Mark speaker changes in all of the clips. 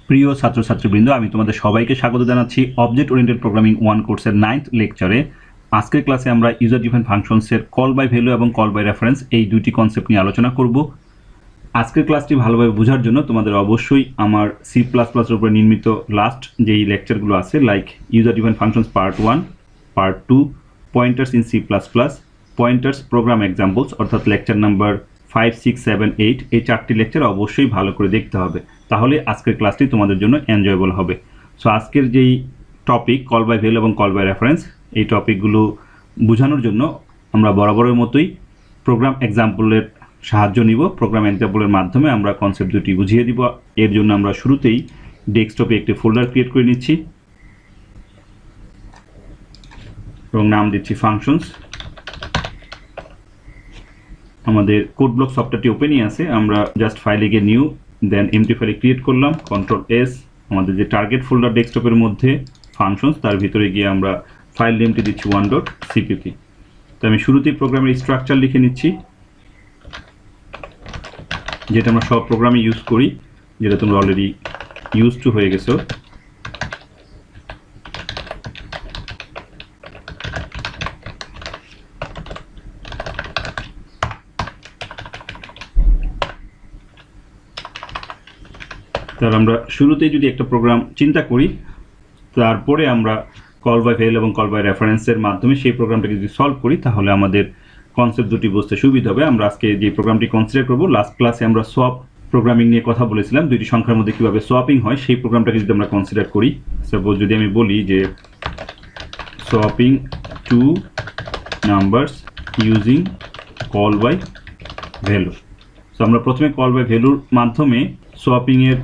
Speaker 1: প্রিয় ছাত্রছাত্রীবৃন্দ, আমি তোমাদের সবাইকে স্বাগত জানাচ্ছি অবজেক্ট ওরিয়েন্টেড প্রোগ্রামিং 1 কোর্সের 9th লেকচারে। আজকের ক্লাসে আমরা ইউজার ডিফাইন্ড ফাংশনসের কল বাই ভ্যালু এবং কল বাই রেফারেন্স এই দুটি কনসেপ্ট নিয়ে আলোচনা করব। আজকের ক্লাসটি ভালোভাবে বোঝার জন্য তোমাদের অবশ্যই আমার সি প্লাস প্লাসের উপরে নির্মিত লাস্ট যেই লেকচারগুলো আছে, like user defined functions part 1, part 2, pointers in C plus plus, pointers program examples, অর্থাৎ লেকচার নাম্বার 5, 6, 7, 8, এই 4টি লেকচার অবশ্যই ভালো করে দেখতে হবে, তাহলে আজকের ক্লাসটি তোমাদের জন্য এনজয়েবল হবে। সো আজকের যেই টপিক কল বাই ভ্যালু এবং কল বাই রেফারেন্স, এই টপিকগুলো বোঝানোর জন্য আমরা বরাবরের মতোই প্রোগ্রাম এক্সাম্পলের সাহায্য নিব। প্রোগ্রাম এক্সাম্পলের মাধ্যমে আমরা কনসেপ্ট দুটি বুঝিয়ে দিব। এর জন্য আমরা শুরুতেই ডেস্কটপে একটি ফোল্ডার ক্রিয়েট করে নিচ্ছি এবং নাম দিচ্ছি ফাংশনস। আমাদের কোড ব্লক সফটওয়্যারটি ওপেনই আছে, আমরা জাস্ট ফাইলে গিয়ে নিউ দেন এমটি ফাইলে ক্রিয়েট করলাম, কন্ট্রোল এস, আমাদের যে টার্গেট ফোল্ডার ডেস্কটপের মধ্যে ফাংশনস, তার ভিতরে গিয়ে আমরা ফাইল নেমটি দিচ্ছি 1.cpp। তো আমি শুরুতেই প্রোগ্রামের স্ট্রাকচার লিখে নিচ্ছি, যেটা আমরা সব প্রোগ্রামে ইউজ করি, যেটা তোমরা অলরেডি ইউজ টু হয়ে গেছো। তাহলে আমরা শুরুতেই যদি একটা প্রোগ্রাম চিন্তা করি, তারপরে আমরা কল বাই ভ্যালু এবং কল বাই রেফারেন্সের মাধ্যমে সেই প্রোগ্রামটাকে যদি সলভ করি, তাহলে আমাদের কনসেপ্ট দুটি বুঝতে সুবিধা হবে। আমরা আজকে যে প্রোগ্রামটি কনসিডার করব, লাস্ট ক্লাসে আমরা সোয়াপ প্রোগ্রামিং নিয়ে কথা বলেছিলাম, দুইটি সংখ্যার মধ্যে কীভাবে সোয়াপিং হয় সেই প্রোগ্রামটাকে যদি আমরা কনসিডার করি। সাপোজ যদি আমি বলি যে swapping two numbers using call by value. So আমরা প্রথমে কল বাই ভ্যালুর মাধ্যমে সোয়াপিংয়ের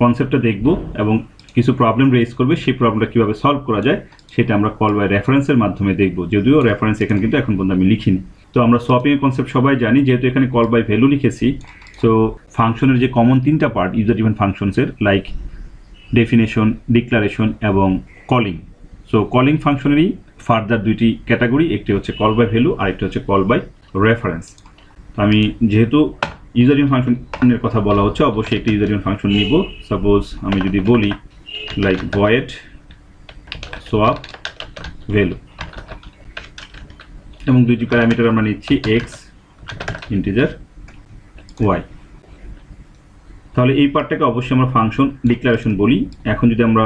Speaker 1: কনসেপ্টটা দেখব এবং কিছু প্রবলেম রেজ করবে, সেই প্রবলেমটা কীভাবে সলভ করা যায় সেটা আমরা কল বাই রেফারেন্সের মাধ্যমে দেখব, যদিও রেফারেন্স এখানে কিন্তু এখন পর্যন্ত আমি লিখিনি। তো আমরা সোয়াপিংয়ের কনসেপ্ট সবাই জানি, যেহেতু এখানে কল বাই ভ্যালু লিখেছি। সো ফাংশনের যে কমন তিনটা পার্ট ইউজার ডিফাইন্ড ফাংশনসের, লাইক ডেফিনেশন, ডিক্লারেশন এবং কলিং। সো কলিং ফাংশনেরই ফার্দার দুইটি ক্যাটাগরি, একটি হচ্ছে কল বাই ভ্যালু আর একটি হচ্ছে কল বাই রেফারেন্স। তো আমি যেহেতু ইউজার ডিফাইন্ড ফাংশনের কথা বলা হচ্ছে, অবশ্যই একটি ইউজার ডিফাইন্ড ফাংশন নিব। সাপোজ আমি যদি বলি লাইক ভয়েড সোয়াপ ভ্যালু, এবং দুইটি প্যারামিটার আমরা নিচ্ছি এক্স ইন্টিজার ওয়াই। তাহলে এই পার্টটাকে অবশ্যই আমরা ফাংশন ডিক্লারেশন বলি। এখন যদি আমরা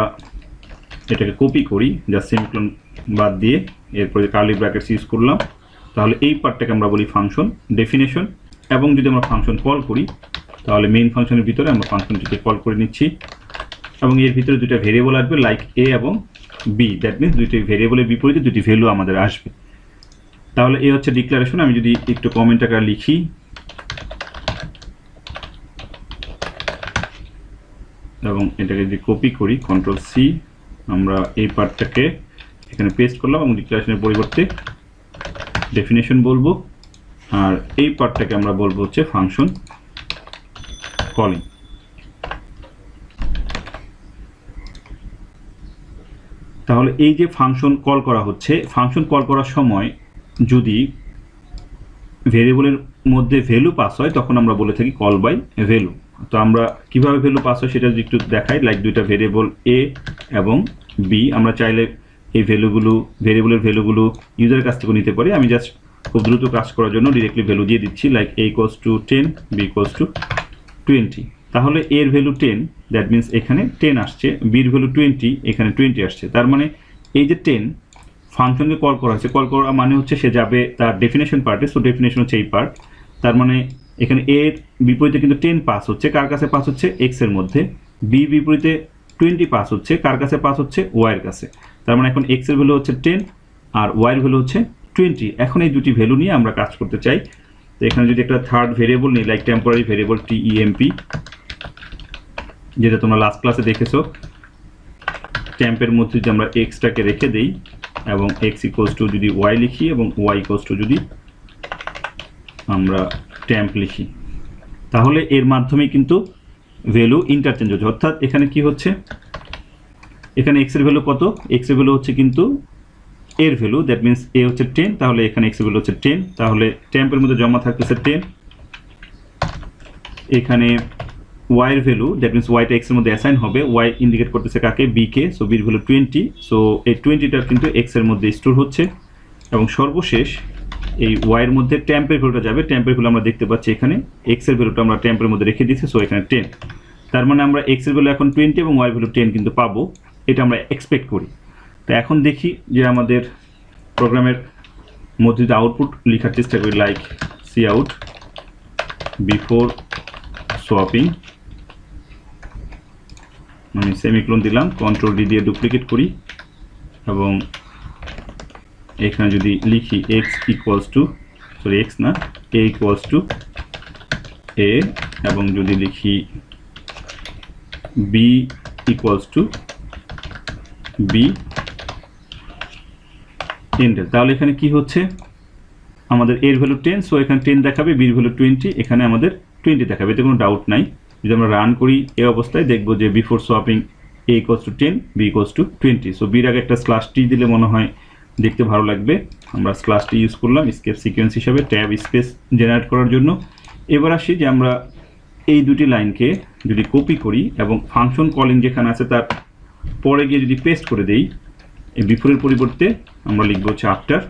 Speaker 1: এটাকে কপি করি, জাস্ট সেমিকোলন বাদ দিয়ে এরপরে কার্লি ব্র্যাকেটস ইউজ করলাম, তাহলে এই পার্টটাকে আমরা বলি ফাংশন ডেফিনেশন। এবং যদি আমরা ফাংশন কল করি, তাহলে মেইন ফাংশনের ভিতরে আমরা ফাংশনটিকে কল করে নিচ্ছি এবং এর ভিতরে দুটো ভেরিয়েবল আসবে, লাইক এ এবং বি। দ্যাট মিনস দুইটি ভেরিয়েবলের বিপরীতে দুটি ভ্যালু আমাদের আসবে। তাহলে এ হচ্ছে ডিক্লারেশন। আমি যদি একটু কমেন্ট আকারে লিখি, এবং এটাকে যদি কপি করি কন্ট্রোল সি, আমরা এই পার্টটাকে এখানে পেস্ট করলাম এবং ডিক্লারেশনের পরিবর্তে ডেফিনেশন বলবো, আর এই পার্টটাকে আমরা বলবো হচ্ছে ফাংশন কলিং। তাহলে এই যে ফাংশন কল করা হচ্ছে, ফাংশন কল করার সময় যদি ভেরিয়েবলের মধ্যে ভ্যালু পাস হয়, তখন আমরা বলে থাকি কল বাই ভ্যালু। তো আমরা কিভাবে ভ্যালু পাস হয় সেটা যদি একটু দেখাই, লাইক দুইটা ভেরিয়েবল এ এবং বি, আমরা চাইলে এই ভেরিয়েবলের ভ্যালুগুলো ইউজারের কাছ থেকে নিতে পারি। আমি জাস্ট খুব দ্রুত কাজ করার জন্য ডিরেক্টলি ভ্যালু দিয়ে দিচ্ছি, like a equals to 10, b equals to 20। তাহলে এর ভ্যালু 10, দ্যাট মিনস এখানে 10 আসছে, বির ভ্যালু 20, এখানে 20 আসছে। তার মানে এই যে 10 ফাংশনকে কল করা হচ্ছে, কল করা মানে হচ্ছে সে যাবে তার ডেফিনেশন পার্টে। সো ডেফিনেশন হচ্ছে এই পার্ট। তার মানে এখানে এর বিপরীতে কিন্তু 10 পাস হচ্ছে, কার কাছে পাস হচ্ছে? এক্স এর মধ্যে। বি বিপরীতে 20 পাস হচ্ছে, কার কাছে পাস হচ্ছে? ওয়াই এর কাছে। তার মানে এখন এক্স এর ভ্যালু হচ্ছে 10 আর ওয়াই এর ভ্যালু হচ্ছে 20। এখন এই দুটি ভ্যালু নিয়ে আমরা কাজ করতে চাই। তো এখানে যদি একটা থার্ড ভেরিয়েবল নিই, লাইক টেম্পোরারি ভেরিয়েবল টেম্প, যেটা তোমরা লাস্ট ক্লাসে দেখেছো, টেম্পের মধ্যে যদি আমরা এক্সটাকে রেখে দেই এবং এক্স ইকুয়ালস টু যদি ওয়াই লিখি এবং ওয়াই ইকুয়ালস টু যদি আমরা টেম্প লিখি, তাহলে এর মাধ্যমে কিন্তু ভ্যালু ইন্টারচেঞ্জ হচ্ছে। অর্থাৎ এখানে কি হচ্ছে, এখানে এক্স এর ভ্যালু কত? এক্স এর ভ্যালু হচ্ছে কিন্তু এর ভ্যালু, দ্যাট মিনস এ হচ্ছে 10, তাহলে এখানে এক্স এর ভ্যালু হচ্ছে 10, তাহলে টেম্পের মধ্যে জমা থাকতেছে 10, এখানে y এর ভ্যালু, দ্যাট মিনস ওয়াইটা এক্স এর মধ্যে অ্যাসাইন হবে, ওয়াই ইন্ডিকেট করতেছে কাকে, বি কে, সো বির ভ্যালু 20, সো এই 20টা কিন্তু এক্স এর মধ্যে স্টোর হচ্ছে। এবং সর্বশেষ এই ওয়াই এর মধ্যে ট্যাম্পের ভ্যালুটা যাবে, ট্যাম্পের ভ্যালু আমরা দেখতে পাচ্ছি এখানে, এক্স এর ভ্যালুটা আমরা ট্যাম্পের মধ্যে রেখে দিয়েছি, সো এখানে 10, তার মানে আমরা এক্স এর ভ্যালু এখন 20 এবং ওয়াই এর ভ্যালু 10 কিন্তু পাবো, এটা আমরা এক্সপেক্ট করি। তো এখন দেখি যে আমাদের প্রোগ্রামের মধ্যে যদি আউটপুট লেখার চেষ্টা করি, like C out before swapping, আমি সেমিকোলন দিলাম, কন্ট্রোল ডি দিয়ে ডুপ্লিকেট করি এবং এখানে যদি লিখি X equals to, sorry X না, এ ইকুয়ালস টু এ, এবং যদি লিখি B equals to B intel, তাহলে এখানে কি হচ্ছে, আমাদের এর ভ্যালু 10, সো এখানে 10 দেখাবে, বির ভ্যালু 20, এখানে আমাদের 20 দেখাবে, এতে কোনো ডাউট নাই। যদি আমরা রান করি এই অবস্থায় দেখবো যে before swapping A equals to 10, B equals to 20, so বির আগে একটা স্ল্যাশ টি দিলে মনে হয় দেখতে ভালো লাগবে, আমরা স্ল্যাশ টি ইউজ করলাম স্কেপ সিকোয়েন্স হিসাবে ট্যাব স্পেস জেনারেট করার জন্য। এবার আসি যে আমরা এই দুটি লাইনকে যদি কপি করি এবং ফাংশন কলিং যেখানে আছে তার পরে গিয়ে যদি পেস্ট করে দেই, এই বিফোরের পরিবর্তে আমরা লিখবো হচ্ছে আফটার,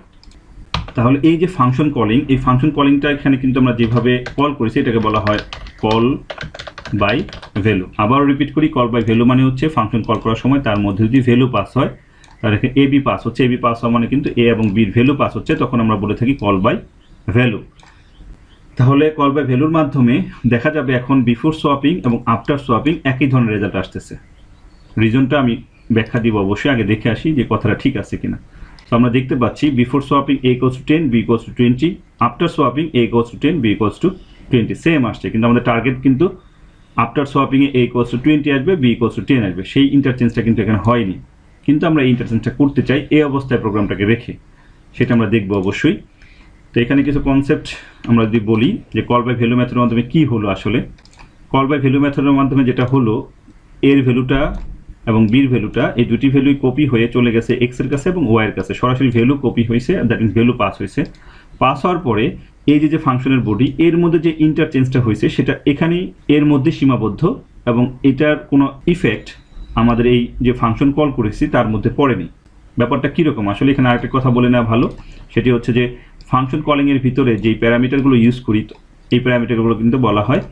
Speaker 1: তাহলে এই যে ফাংশন কলিং, এই ফাংশন কলিংটা এখানে কিন্তু আমরা যেভাবে কল করেছি এটাকে বলা হয় কল বাই ভ্যালু। আবারও রিপিট করি, কল বাই ভ্যালু মানে হচ্ছে ফাংশন কল করার সময় তার মধ্যে যদি ভ্যালু পাস হয়, তাহলে এখানে এ বি পাস হচ্ছে, এ বি পাস হওয়া মানে কিন্তু এ এবং বির ভ্যালু পাস হচ্ছে, তখন আমরা বলে থাকি কল বাই ভ্যালু। তাহলে কল বাই ভ্যালুর মাধ্যমে দেখা যাবে এখন বিফোর সোয়াপিং এবং আফটার সোয়াপিং একই ধরনের রেজাল্ট আসতেছে। রিজনটা আমি ব্যাখ্যা দিব অবশ্যই, আগে দেখে আসি যে কথাটা ঠিক আছে কিনা। তো আমরা দেখতে পাচ্ছি before swapping A equals to 10, B equals to 20, after swapping A equals to 10, B equals to 20, same আসছে, কিন্তু আমাদের টার্গেট কিন্তু after swapping A equals to 20 আসবে, বি ইকুয়ালস টু 10 আসবে, সেই ইন্টারচেঞ্জটা কিন্তু এখানে হয়নি, কিন্তু আমরা এই ইন্টারচেঞ্জটা করতে চাই এই অবস্থায় প্রোগ্রামটাকে রেখে, সেটা আমরা দেখবো অবশ্যই। তো এখানে কিছু কনসেপ্ট আমরা যদি বলি যে কল বাই ভ্যালু মেথডের মাধ্যমে কি হলো, আসলে কল বাই ভ্যালু মেথডের মাধ্যমে যেটা হলো, এর ভ্যালুটা এবং বির ভ্যালুটা এই দুটি ভ্যালুই কপি হয়ে চলে গেছে এক্স এর কাছে এবং ওয়াই এর কাছে, সরাসরি ভ্যালু কপি হয়েছে, দ্যাট মিনস ভ্যালু পাস হয়েছে। পাস হওয়ার পরে এই যে ফাংশনের বডি, এর মধ্যে যে ইন্টারচেঞ্জটা হয়েছে সেটা এখানেই এর মধ্যে সীমাবদ্ধ, এবং এটার কোনো ইফেক্ট আমাদের এই যে ফাংশন কল করেছি তার মধ্যে পড়েনি। ব্যাপারটা কীরকম, আসলে এখানে আরেকটা কথা বলে নেওয়া ভালো, সেটি হচ্ছে যে ফাংশন কলিংয়ের ভিতরে যেই প্যারামিটারগুলো ইউজ করি, এই প্যারামিটারগুলো কিন্তু বলা হয়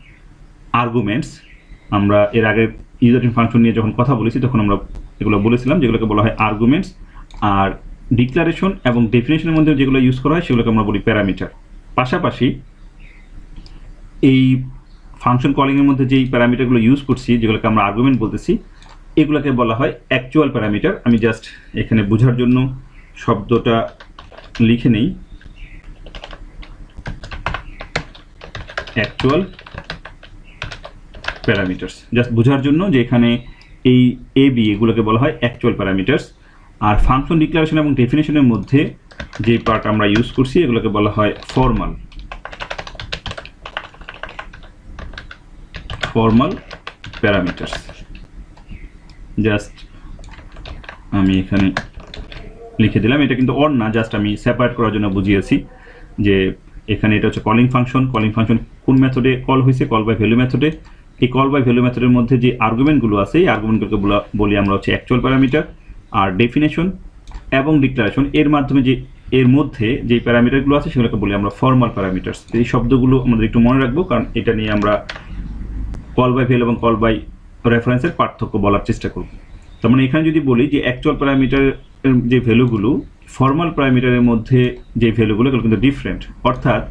Speaker 1: আর্গুমেন্টস। আমরা এর আগে ইউজার ফাংশন নিয়ে যখন কথা বলেছি তখন আমরা এগুলো বলেছিলাম, যেগুলোকে বলা হয় আর্গুমেন্টস। আর ডিক্লারেশন এবং ডেফিনেশনের মধ্যে যেগুলো ইউজ করা হয় সেগুলোকে আমরা বলি প্যারামিটার। পাশাপাশি এই ফাংশন কলিংয়ের মধ্যে যেই প্যারামিটারগুলো ইউজ করছি, যেগুলোকে আমরা আর্গুমেন্ট বলতেছি, এগুলোকে বলা হয় অ্যাকচুয়াল প্যারামিটার। আমি জাস্ট এখানে বোঝার জন্য শব্দটা লিখে নেই, অ্যাকচুয়াল প্যারামিটার্স, জাস্ট বোঝার জন্য যে এখানে এই এ বি এগুলোকে বলা হয় অ্যাকচুয়াল প্যারামিটার্স। আর ফাংশন ডিক্লারেশন এবং ডেফিনেশনের মধ্যে যে পার্ট আমরা ইউজ করছি এগুলোকে বলা হয় ফর্মাল প্যারামিটার্স। জাস্ট আমি এখানে লিখে দিলাম, এটা কিন্তু অর না, জাস্ট আমি সেপারেট করার জন্য বুঝিয়েছি যে এখানে এটা হচ্ছে কলিং ফাংশন কোন মেথডে কল হয়েছে, কল বাই ভ্যালু মেথডে। এই কল বাই ভ্যালু মেথডের মধ্যে যে আর্গুমেন্টগুলো আছে এই আর্গুমেন্টগুলোকে বলি আমরা হচ্ছে অ্যাকচুয়াল প্যারামিটার। আর ডেফিনেশন এবং ডিক্লারেশন এর মাধ্যমে যে এর মধ্যে যে প্যারামিটারগুলো আছে সেগুলোকে বলি আমরা ফর্মাল প্যারামিটার্স। এই শব্দগুলো আমাদের একটু মনে রাখবো, কারণ এটা নিয়ে আমরা কল বাই ভ্যালু এবং কল বাই রেফারেন্সের পার্থক্য বলার চেষ্টা করব। তার মানে এখানে যদি বলি যে অ্যাকচুয়াল প্যারামিটারের যে ভ্যালুগুলো ফর্মাল প্যারামিটারের মধ্যে যে ভ্যালুগুলো এগুলো কিন্তু ডিফারেন্ট, অর্থাৎ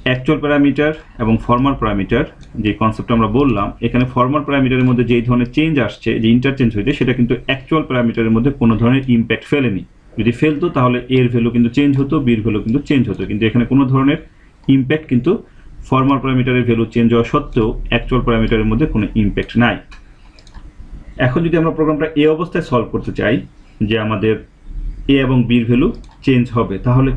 Speaker 1: অ্যাকচুয়াল প্যারামিটার এবং ফর্মাল প্যারামিটার যে কনসেপ্ট আমরা বললাম, এখানে ফর্মাল প্যারামিটারের মধ্যে যেই ধরনের চেঞ্জ আসছে, যে ইন্টারচেঞ্জ হয়েছে, সেটা কিন্তু অ্যাকচুয়াল প্যারামিটারের মধ্যে কোনো ধরনের ইম্প্যাক্ট ফেলেনি। যদি ফেলতো তাহলে এর ভ্যালু কিন্তু চেঞ্জ হতো, বির ভ্যালু কিন্তু চেঞ্জ হতো, কিন্তু এখানে কোনো ধরনের ইম্প্যাক্ট কিন্তু ফর্মাল প্যারামিটারের ভ্যালু চেঞ্জ হওয়া সত্ত্বেও অ্যাকচুয়াল প্যারামিটারের মধ্যে কোনো ইম্প্যাক্ট নাই। এখন যদি আমরা প্রোগ্রামটা এই অবস্থায় সলভ করতে চাই যে আমাদের এ এবং বির ভ্যালু চেঞ্জ হবে, তাহলে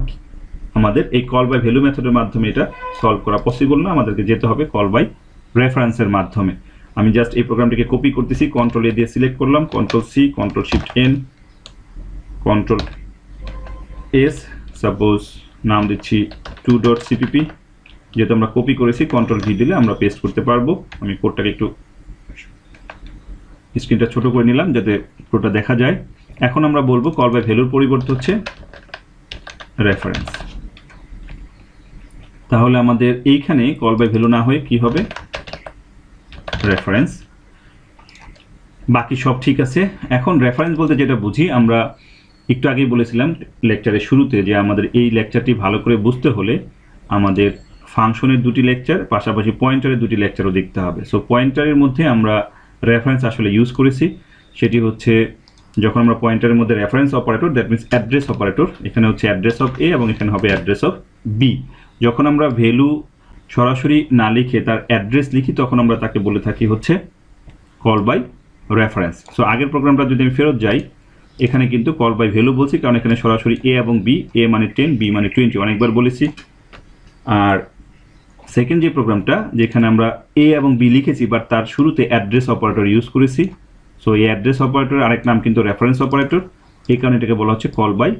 Speaker 1: আমাদের এই কল বাই ভ্যালু মেথডের মাধ্যমে এটা সলভ করা পসিবল না, আমাদেরকে যেতে হবে কল বাই রেফারেন্সের মাধ্যমে। আমি জাস্ট এই প্রোগ্রামটিকে কপি করতেছি, কন্ট্রোল এ দিয়ে সিলেক্ট করলাম, control C, control shift N, control S, suppose নাম দিচ্ছি 2.cpp, যেহেতু আমরা কপি করেছি কন্ট্রোল ভি দিলে আমরা পেস্ট করতে পারবো। আমি কোডটাকে একটু স্ক্রিনটা ছোট করে নিলাম যাতে পুরোটা দেখা যায়। এখন আমরা বলবো কল বাই ভ্যালুর পরিবর্তে হচ্ছে রেফারেন্স। তাহলে আমাদের এইখানে কল বাই ভ্যালু না হয়ে কি হবে, রেফারেন্স। বাকি সব ঠিক আছে। এখন রেফারেন্স বলতে যেটা বুঝি, আমরা একটু আগেই বলেছিলাম লেকচারের শুরুতে যে আমাদের এই লেকচারটি ভালো করে বুঝতে হলে আমাদের ফাংশনের দুটি লেকচার পাশাপাশি পয়েন্টারের দুটি লেকচারও দেখতে হবে। সো পয়েন্টারের মধ্যে আমরা রেফারেন্স আসলে ইউজ করেছি, সেটি হচ্ছে যখন আমরা পয়েন্টারের মধ্যে reference operator, that means address operator, এখানে হচ্ছে অ্যাড্রেস অফ এ এবং এখানে হবে অ্যাড্রেস অফ বি। যখন আমরা ভ্যালু সরাসরি না লিখে তার অ্যাড্রেস লিখি তখন আমরা তাকে বলে থাকি হচ্ছে কল বাই রেফারেন্স। সো আগের প্রোগ্রামটা যদি আমি ফেরত যাই, এখানে কিন্তু কল বাই ভ্যালু বলছি কারণ এখানে সরাসরি এ এবং বি, এ মানে 10, বি মানে 20 অনেকবার বলেছি। আর সেকেন্ড যে প্রোগ্রামটা যেখানে আমরা এ এবং বি লিখেছি বাট তার শুরুতে অ্যাড্রেস অপারেটর ইউজ করেছি, সো এই অ্যাড্রেস অপারেটর আরেক নাম কিন্তু রেফারেন্স অপারেটর, এই কারণে এটাকে বলা হচ্ছে কল বাই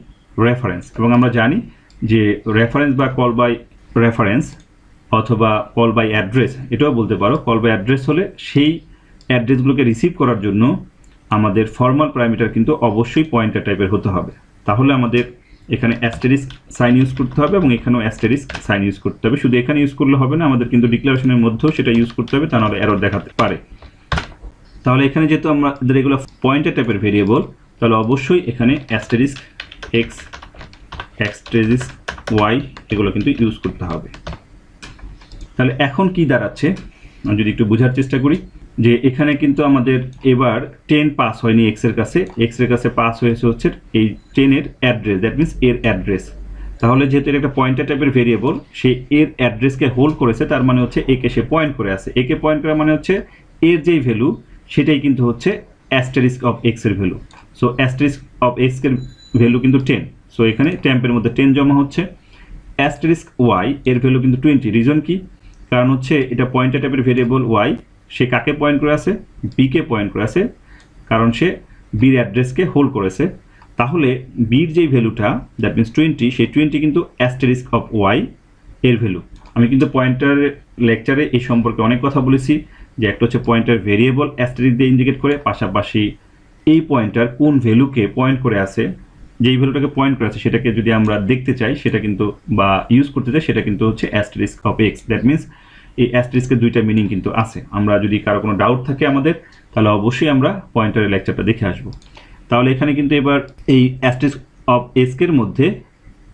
Speaker 1: রেফারেন্স। এবং আমরা জানি যে রেফারেন্স বা কল বাই রেফারেন্স অথবা কল বাই অ্যাড্রেস এটাও বলতে পারো, কল বাই অ্যাড্রেস হলে সেই অ্যাড্রেসগুলোকে রিসিভ করার জন্য আমাদের ফর্মাল প্যারামিটার কিন্তু অবশ্যই পয়েন্টার টাইপের হতে হবে। তাহলে আমাদের এখানে অ্যাস্টেরিস্ক সাইন ইউজ করতে হবে এবং এখানেও অ্যাস্টেরিস্ক সাইন ইউজ করতে হবে। শুধু এখানে ইউজ করলে হবে না, আমাদের কিন্তু ডিক্লারেশনের মধ্যেও সেটা ইউজ করতে হবে, তা নাহলে এরর দেখাতে পারে। তাহলে এখানে যেহেতু আমাদের এগুলো পয়েন্টার টাইপের ভেরিয়েবল, তাহলে অবশ্যই এখানে অ্যাস্টেরিস্ক এক্স, অ্যাস্টেরিস্ক ওয়াই এগুলো কিন্তু ইউজ করতে হবে। তাহলে এখন কি দাঁড়াচ্ছে যদি একটু বোঝার চেষ্টা করি, যে এখানে কিন্তু আমাদের এবার 10 পাস হয়নি এক্স এর কাছে পাস হয়েছে হচ্ছে এই 10 এর অ্যাড্রেস, দ্যাট মিনস এর অ্যাড্রেস। তাহলে যেহেতু এটা একটা পয়েন্টার টাইপের ভেরিয়েবল, সে এর অ্যাড্রেসকে হোল্ড করেছে, তার মানে হচ্ছে একে সে পয়েন্ট করে আছে। একে পয়েন্ট করা মানে হচ্ছে এর যেই ভ্যালু সেটাই কিন্তু হচ্ছে অ্যাস্টেরিস্ক অফ এক্স এর value. So asterisk of x এর ভ্যালু কিন্তু 10, সো এখানে ট্যাম্পের মধ্যে 10 জমা হচ্ছে। অ্যাস্টেরিস্ক ওয়াই এর ভ্যালু কিন্তু 20, রিজন কি, কারণ হচ্ছে এটা পয়েন্টার টাইপের ভেরিয়েবল ওয়াই, সে কাকে পয়েন্ট করে আছে, বিকে পয়েন্ট করে আছে, কারণ সে বির অ্যাড্রেসকে হোল্ড করেছে। তাহলে বির যেই ভ্যালুটা দ্যাট মিনস 20, সেই 20 কিন্তু অ্যাস্টেরিস্ক অফ ওয়াই এর ভ্যালু। আমি কিন্তু পয়েন্টার লেকচারে এই সম্পর্কে অনেক কথা বলেছি, যে একটা হচ্ছে পয়েন্টার ভেরিয়েবল অ্যাস্টেরিস্ক দিয়ে ইন্ডিকেট করে, পাশাপাশি এই পয়েন্টার কোন ভ্যালুকে পয়েন্ট করে আছে, যেই ভ্যালুটাকে পয়েন্ট করে আছে সেটাকে যদি আমরা দেখতে চাই সেটা কিন্তু বা ইউজ করতে চাই সেটা কিন্তু হচ্ছে asterisk of x. That means এই অ্যাস্টেরিস্কের দুইটা মিনিং কিন্তু আছে। আমরা যদি কারো কোনো ডাউট থাকে আমাদের, তাহলে অবশ্যই আমরা পয়েন্টারের লেকচারটা দেখে আসবো। তাহলে এখানে কিন্তু এবার এই অ্যাস্টেরিস্ক অফ এক্সের মধ্যে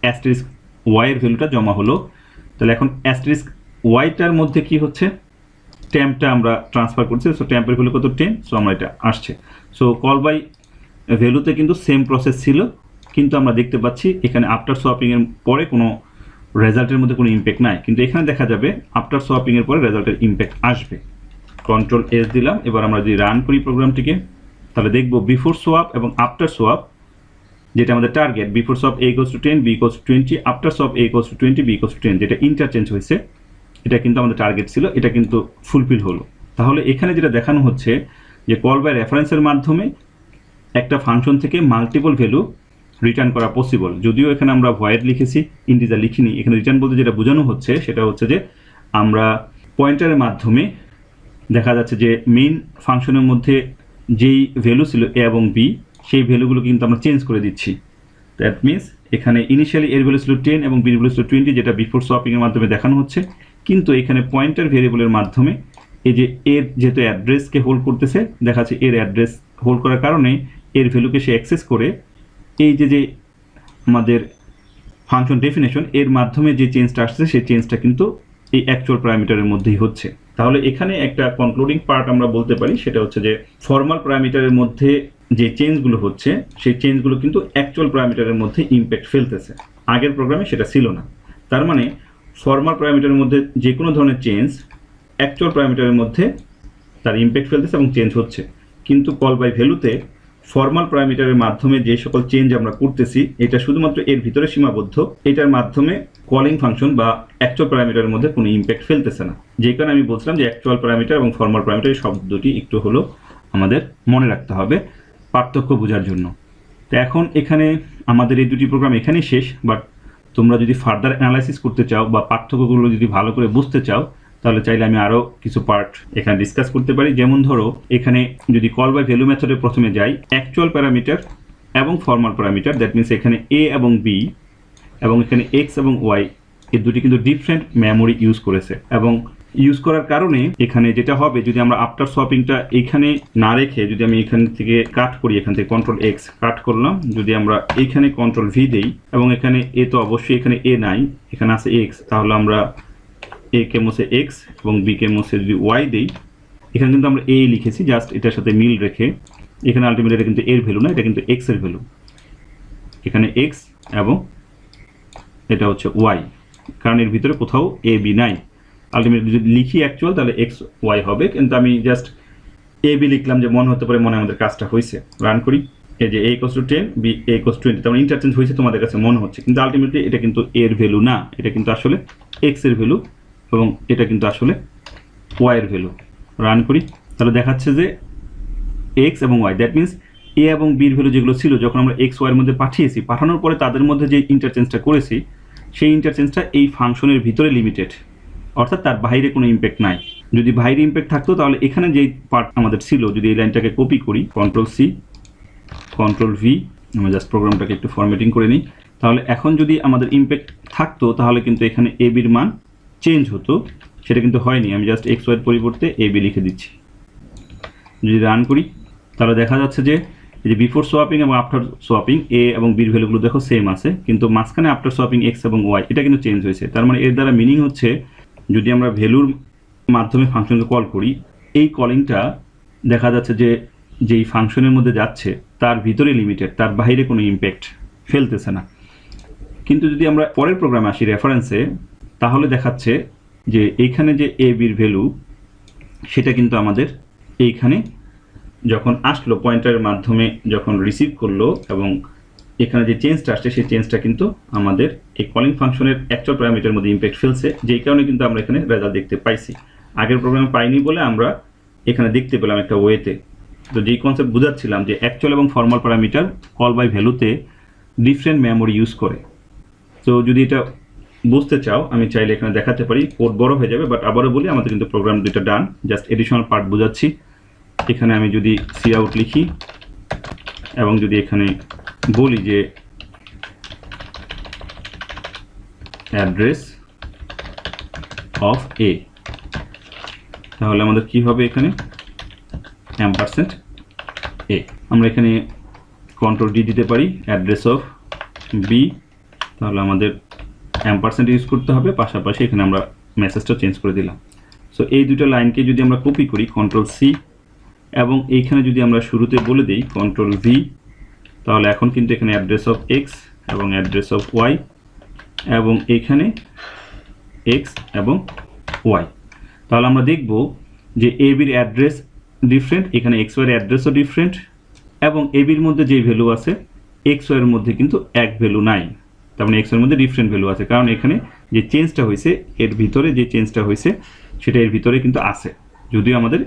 Speaker 1: অ্যাস্টেরিস্ক ওয়াইয়ের ভ্যালুটা জমা হলো। তাহলে এখন অ্যাস্টেরিস্ক ওয়াইটার মধ্যে কি হচ্ছে, ট্যাম্পটা আমরা ট্রান্সফার করছি, সো ট্যাম্পের ভ্যালু কত 10, সো আমরা এটা আসছে। সো কল বাই ভ্যালুতে কিন্তু সেম প্রসেস ছিল, কিন্তু আমরা দেখতে পাচ্ছি এখানে আফটার সোয়াপিংয়ের পরে কোনো রেজাল্টের মধ্যে কোনো ইম্প্যাক্ট নাই, কিন্তু এখানে দেখা যাবে আফটার সোয়াপিংয়ের পরে রেজাল্টের ইম্প্যাক্ট আসবে। কন্ট্রোল এস দিলাম, এবার আমরা যদি রান করি প্রোগ্রামটিকে, তাহলে দেখব বিফোর সোয়াপ এবং আফটার সোয়াপ, যেটা আমাদের target, before swap a = 10, b = 20, after swap a = 20, b = 10, যেটা ইন্টারচেঞ্জ হয়েছে, এটা কিন্তু আমাদের টার্গেট ছিল, এটা কিন্তু ফুলফিল হলো। তাহলে এখানে যেটা দেখানো হচ্ছে যে কল বাই রেফারেন্সের মাধ্যমে একটা ফাংশন থেকে মাল্টিপল ভ্যালু রিটার্ন করা পসিবল। যদিও এখানে আমরা ভয়েড লিখেছি, ইন্টিজার লিখিনি। এখানে রিটার্ন বলতে যেটা বোঝানো হচ্ছে সেটা হচ্ছে যে আমরা পয়েন্টারের মাধ্যমে দেখা যাচ্ছে যে মেইন ফাংশনের মধ্যে যেই ভ্যালু ছিল এ এবং বি, সেই ভ্যালুগুলো কিন্তু আমরা চেঞ্জ করে দিচ্ছি। দ্যাট মিনস এখানে ইনিশিয়ালি এর ভ্যালু ছিল 10 এবং বির ভ্যালু ছিল 20, যেটা বিফোর সোয়াপিংয়ের মাধ্যমে দেখানো হচ্ছে। কিন্তু এখানে পয়েন্টার ভেরিয়েবলের মাধ্যমে এই যে এর যেহেতু অ্যাড্রেসকে হোল্ড করতেছে, দেখা যাচ্ছে এর অ্যাড্রেস হোল্ড করার কারণে এর ভ্যালুকে সে অ্যাক্সেস করে এই যে আমাদের ফাংশন ডেফিনেশন এর মাধ্যমে যে চেঞ্জটা আসছে সেই চেঞ্জটা কিন্তু এই অ্যাকচুয়াল প্যারামিটারের মধ্যেই হচ্ছে। তাহলে এখানে একটা কনক্লুডিং পার্ট আমরা বলতে পারি, সেটা হচ্ছে যে ফর্মাল প্যারামিটারের মধ্যে যে চেঞ্জগুলো হচ্ছে সেই চেঞ্জগুলো কিন্তু অ্যাকচুয়াল প্যারামিটারের মধ্যে ইম্প্যাক্ট ফেলতেছে, আগের প্রোগ্রামে সেটা ছিল না। তার মানে ফর্মাল প্যারামিটারের মধ্যে যে কোনো ধরনের চেঞ্জ অ্যাকচুয়াল প্যারামিটারের মধ্যে তার ইম্প্যাক্ট ফেলতেছে এবং চেঞ্জ হচ্ছে। কিন্তু কল বাই ভ্যালুতে ফর্মাল প্যারামিটারের মাধ্যমে যে সকল চেঞ্জ আমরা করতেছি এটা শুধুমাত্র এর ভিতরে সীমাবদ্ধ, এটার মাধ্যমে কলিং ফাংশন বা অ্যাকচুয়াল প্যারামিটারের মধ্যে কোনো ইম্প্যাক্ট ফেলতেছে না। যে কারণে আমি বলছিলাম যে অ্যাকচুয়াল প্যারামিটার এবং ফর্মাল প্যারামিটার শব্দ দুটি একটু হলো আমাদের মনে রাখতে হবে পার্থক্য বোঝার জন্য। তো এখন এখানে আমাদের এই দুটি প্রোগ্রাম এখানেই শেষ, বাট তোমরা যদি ফার্দার অ্যানালাইসিস করতে চাও বা পার্থক্যগুলো যদি ভালো করে বুঝতে চাও তাহলে চাইলে আমি আরও কিছু পার্ট এখানে ডিসকাস করতে পারি। যেমন ধরো এখানে যদি কল বাই ভ্যালু মেথডে প্রথমে যাই, অ্যাকচুয়াল প্যারামিটার এবং ফর্মাল প্যারামিটার, দ্যাট মিনস এখানে এ এবং বি এবং এখানে এক্স এবং ওয়াই এই দুটি কিন্তু ডিফারেন্ট মেমোরি ইউজ করেছে, এবং ইউজ করার কারণে এখানে যেটা হবে, যদি আমরা আফটার সোয়াপিংটা এখানে না রেখে যদি আমি এখান থেকে কাট করি, এখান থেকে কন্ট্রোল এক্স কাট করলাম, যদি আমরা এখানে কন্ট্রোল ভি দেই এবং এখানে এ তো অবশ্যই এখানে এ নাই, এখানে আছে এক্স, তাহলে আমরা এ কে মুছে এক্স এবং বি কে মুছে যদি ওয়াই দেই, এখানে কিন্তু আমরা এ লিখেছি জাস্ট এটার সাথে মিল রেখে, এখানে আলটিমেটলি এটা কিন্তু এর ভ্যালু না, এটা কিন্তু এক্স এর ভ্যালু, এখানে এক্স এবং এটা হচ্ছে ওয়াই, কারণ এর ভিতরে কোথাও এ বি নাই। আলটিমেটলি যদি লিখি অ্যাকচুয়াল তাহলে এক্স ওয়াই হবে, কিন্তু আমি জাস্ট এ বি লিখলাম যে মনে হতে পারে মনে আমাদের কাজটা হয়েছে। রান করি, এই যে a = 10 b a = 20, তার মানে ইন্টারচেঞ্জ হয়েছে তোমাদের কাছে মনে হচ্ছে, কিন্তু আলটিমেটলি এটা কিন্তু এর ভ্যালু না, এটা কিন্তু আসলে এক্স এর ভ্যালু এবং এটা কিন্তু আসলে ওয়াই এর ভ্যালু। রান করি, তাহলে দেখাচ্ছে যে এক্স এবং ওয়াই, দ্যাট মিনস এ এবং বির ভ্যালু যেগুলো ছিল যখন আমরা এক্স ওয়াইয়ের মধ্যে পাঠিয়েছি, পাঠানোর পরে তাদের মধ্যে যে ইন্টারচেঞ্জটা করেছি সেই ইন্টারচেঞ্জটা এই ফাংশনের ভিতরে লিমিটেড, অর্থাৎ তার বাইরে কোনো ইম্প্যাক্ট নাই। যদি বাইরে ইম্প্যাক্ট থাকতো তাহলে এখানে যেই পার্ট আমাদের ছিল, যদি এই লাইনটাকে কপি করি কন্ট্রোল সি কন্ট্রোল ভি, আমরা জাস্ট প্রোগ্রামটাকে একটু ফরম্যাটিং করে নিই, তাহলে এখন যদি আমাদের ইম্প্যাক্ট থাকতো তাহলে কিন্তু এখানে এ বির মান চেঞ্জ হতো, সেটা কিন্তু হয়নি। আমি জাস্ট এক্স ওয়াইয়ের পরিবর্তে এ বি লিখে দিচ্ছি। যদি রান করি তাহলে দেখা যাচ্ছে যে এই যে বিফোর সোয়াপিং এবং আফটার সোয়াপিং এ এবং বির ভ্যালুগুলো দেখো সেম আছে, কিন্তু মাঝখানে আফটার সোয়াপিং এক্স এবং ওয়াই এটা কিন্তু চেঞ্জ হয়েছে। তার মানে এর দ্বারা মিনিং হচ্ছে যদি আমরা ভ্যালুর মাধ্যমে ফাংশনকে কল করি, এই কলিংটা দেখা যাচ্ছে যে যেই ফাংশনের মধ্যে যাচ্ছে তার ভিতরে লিমিটেড, তার বাইরে কোনো ইম্প্যাক্ট ফেলতেছে না। কিন্তু যদি আমরা পরের প্রোগ্রামে আসি রেফারেন্সে, তাহলে দেখাচ্ছে যে এইখানে যে এ বির ভ্যালু সেটা কিন্তু আমাদের এইখানে যখন আসলো পয়েন্টারের মাধ্যমে যখন রিসিভ করলো এবং এখানে যে চেঞ্জটা আসছে সেই চেঞ্জটা কিন্তু আমাদের এই কলিং ফাংশনের অ্যাকচুয়াল প্যারামিটারের মধ্যে ইম্প্যাক্ট ফেলছে, যেই কারণে কিন্তু আমরা এখানে রেজাল্ট দেখতে পাইছি। আগের প্রোগ্রামে পাইনি বলে আমরা এখানে দেখতে পেলাম একটা ওয়েতে। তো যেই কনসেপ্ট বুঝাচ্ছিলাম যে অ্যাকচুয়াল এবং ফর্মাল প্যারামিটার কল বাই ভ্যালুতে ডিফারেন্ট মেমোরি ইউজ করে। তো যদি এটা বুঝতে চাও আমি চাইলে এখানে দেখাতে পারি, কোড বড় হয়ে যাবে, বাট আবারও বলি আমাদের কিন্তু প্রোগ্রাম দুইটা ডান, জাস্ট এডিশনাল পার্ট বোঝাচ্ছি। এখানে আমি যদি সি আউট লিখি এবং যদি এখানে বলি যে অ্যাড্রেস অফ এ, তাহলে আমাদের কি হবে এখানে $& এ। আমরা এখানে কন্ট্রোল ডি দিতে পারি, অ্যাড্রেস অফ বি, তাহলে আমাদের $& ইউজ করতে হবে, পাশাপাশি এখানে আমরা মেসেজটা চেঞ্জ করে দিলাম। সো এই দুটো লাইনকে যদি আমরা কপি করি কন্ট্রোল সি এবং এইখানে যদি আমরা শুরুতে বলে দিই কন্ট্রোল ভি, তাহলে এখন কিন্তু এখানে অ্যাড্রেস অফ এক্স এবং অ্যাড্রেস অফ ওয়াই এবং এখানে এক্স এবং ওয়াই, তাহলে আমরা দেখব যে এ বির অ্যাড্রেস ডিফারেন্ট, এখানে এক্স ওয়াইয়ের অ্যাড্রেসও ডিফারেন্ট এবং এ বির মধ্যে যে ভ্যালু আছে এক্স ওয়াইয়ের মধ্যে কিন্তু এক ভ্যালু নাই, তার মানে এক্স ওয়াইয়ের মধ্যে ডিফারেন্ট ভ্যালু আছে, কারণ এখানে যে চেঞ্জটা হয়েছে এর ভিতরে যে চেঞ্জটা হয়েছে সেটা এর ভিতরে কিন্তু আছে, যদিও আমাদের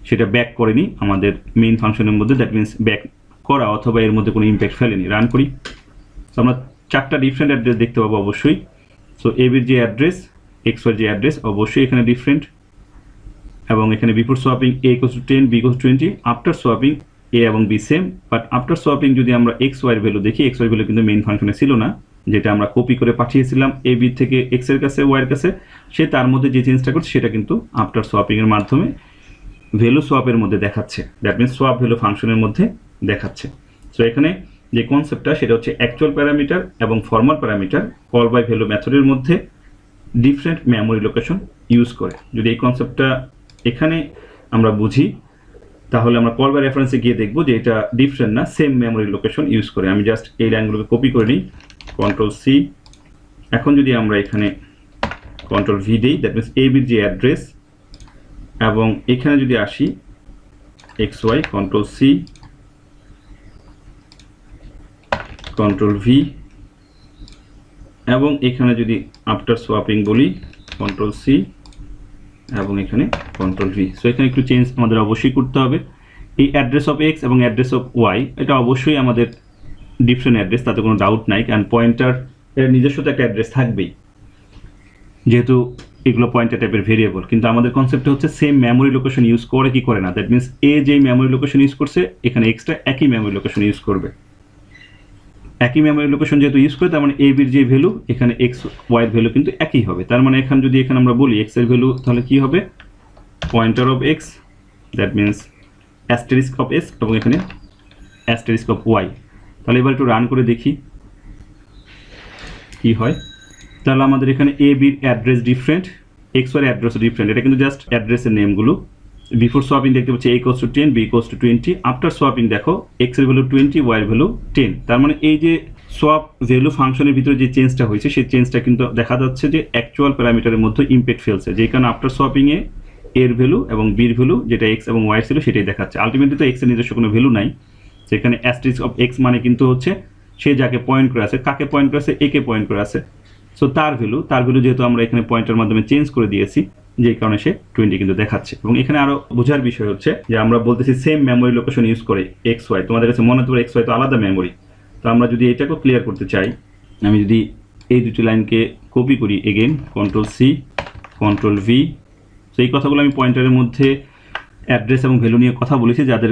Speaker 1: সেটা ব্যাক করেনি আমাদের মেইন ফাংশনের মধ্যে, দ্যাট মিনস ব্যাক করা অথবা এর মধ্যে কোনো ইম্প্যাক্ট ফেলেনি। রান করি, সো আমরা চারটা ডিফারেন্ট অ্যাড্রেস দেখতে পাবো অবশ্যই। সো এ বির যে অ্যাড্রেস, এক্স ওয়াইয়ের যে অ্যাড্রেস অবশ্যই এখানে ডিফারেন্ট, এবং এখানে before swapping a = 10 b = 20, after swapping A এবং B same, but after swapping যদি আমরা এক্স ওয়াইয়ের ভ্যালু দেখি, এক্স ওয়াই ভ্যালু কিন্তু মেইন ফাংশনে ছিল না, যেটা আমরা কপি করে পাঠিয়েছিলাম এ বি থেকে এক্স এর কাছে ওয়াইয়ের কাছে, সে তার মধ্যে যে চেঞ্জটা করছে সেটা কিন্তু আফটার সোয়াপিং এর মাধ্যমে ভ্যালু সোয়াপের মধ্যে দেখাচ্ছে, দ্যাট মিনস সোয়াপ ভ্যালু ফাংশনের মধ্যে দেখাচ্ছে। সো এখানে যে কনসেপ্টটা সেটা হচ্ছে অ্যাকচুয়াল প্যারামিটার এবং formal parameter call by value মেথডের মধ্যে ডিফারেন্ট মেমোরি লোকেশন ইউজ করে। যদি এই কনসেপ্টটা এখানে আমরা বুঝি তাহলে আমরা কল বাই রেফারেন্সে গিয়ে দেখব যে এটা ডিফারেন্ট না, সেম মেমোরি লোকেশন ইউজ করে। আমি জাস্ট এই লাইনগুলোকে কপি করে নিই, কন্ট্রোল সি, এখন যদি আমরা এখানে কন্ট্রোল ভি দিই, দ্যাট মিনস এ বির যে অ্যাড্রেস, এবং এখানে যদি আসি X Y, control C control V, এবং এখানে যদি আফটার সোয়াপিং বলি কন্ট্রোল সি এবং এখানে কন্ট্রোল ভি। সো এখানে একটু চেঞ্জ আমাদের অবশ্যই করতে হবে। এই অ্যাড্রেস অফ এক্স এবং অ্যাড্রেস অফ ওয়াই এটা অবশ্যই আমাদের ডিফারেন্ট অ্যাড্রেস, তাতে কোনো ডাউট নাই, কারণ পয়েন্টার এর নিজস্ব তো একটা অ্যাড্রেস থাকবেই, যেহেতু এগুলো পয়েন্টার টাইপের ভেরিয়েবল। কিন্তু আমাদের কনসেপ্ট হচ্ছে সেম মেমোরি লোকেশন ইউজ করে কি করে না। দ্যাট মিনস এ যেই মেমোরি লোকেশন ইউজ করছে, এখানে এক্সট্রা একই মেমোরি লোকেশন ইউজ করবে। একই মেমোরি লোকেশন যেহেতু ইউজ করে, তার মানে এ বির যে ভ্যালু, এখানে এক্স ওয়াইয়ের ভ্যালু কিন্তু একই হবে। তার মানে এখানে যদি এখানে আমরা বলি এক্স এর ভ্যালু, তাহলে কি হবে pointer of x, that means asterisk of x, এবং এখানে অ্যাস্টেরিস্ক অফ ওয়াই। তাহলে এবার একটু রান করে দেখি কি হয়। তাহলে আমাদের এখানে এ বির address different, X Y address different. এটা কিন্তু জাস্ট অ্যাড্রেসের নেমগুলো। বিফোর সোয়াপিং দেখতে পাচ্ছি a equals to 10, b equals to 20। After swapping দেখো x এর ভ্যালু 20, y এর ভ্যালু 10। তার মানে এই যে সোয়াপ ভ্যালু ফাংশনের ভিতরে যে চেঞ্জটা হয়েছে, সেই চেঞ্জটা কিন্তু দেখা যাচ্ছে যে অ্যাকচুয়াল প্যারামিটারের মধ্যে ইমপ্যাক্ট ফেলছে, যেই কারণে আফটার সোয়াপিং এ এর ভ্যালু এবং বির ভ্যালু যেটা x এবং y ছিল সেটাই দেখাচ্ছে। আলটিমেটলি তো x এর নিজস্ব কোনো ভ্যালু নাই, সেখানে অ্যাস্টেরিস্ক অফ x মানে কিন্তু হচ্ছে সে যাকে পয়েন্ট করে আছে, কাকে পয়েন্ট করে আছে, a কে পয়েন্ট করে আছে। সো তার ভ্যালু যেহেতু আমরা এখানে পয়েন্টের মাধ্যমে চেঞ্জ করে দিয়েছি, যেই কারণে সে 20 কিন্তু দেখাচ্ছে। এবং এখানে আরো বোঝার বিষয় হচ্ছে যে আমরা বলতেছি সেম মেমোরি লোকেশন ইউজ করে এক্স ওয়াই। তোমাদের কাছে মনে হতে পারে এক্স ওয়াই তো আলাদা মেমোরি। তো আমরা যদি এটাকেও ক্লিয়ার করতে চাই, আমি যদি এই দুটি লাইনকে কপি করি, again control C control V. তো এই কথাগুলো আমি পয়েন্টারের মধ্যে অ্যাড্রেস এবং ভ্যালু নিয়ে কথা বলেছি, যাদের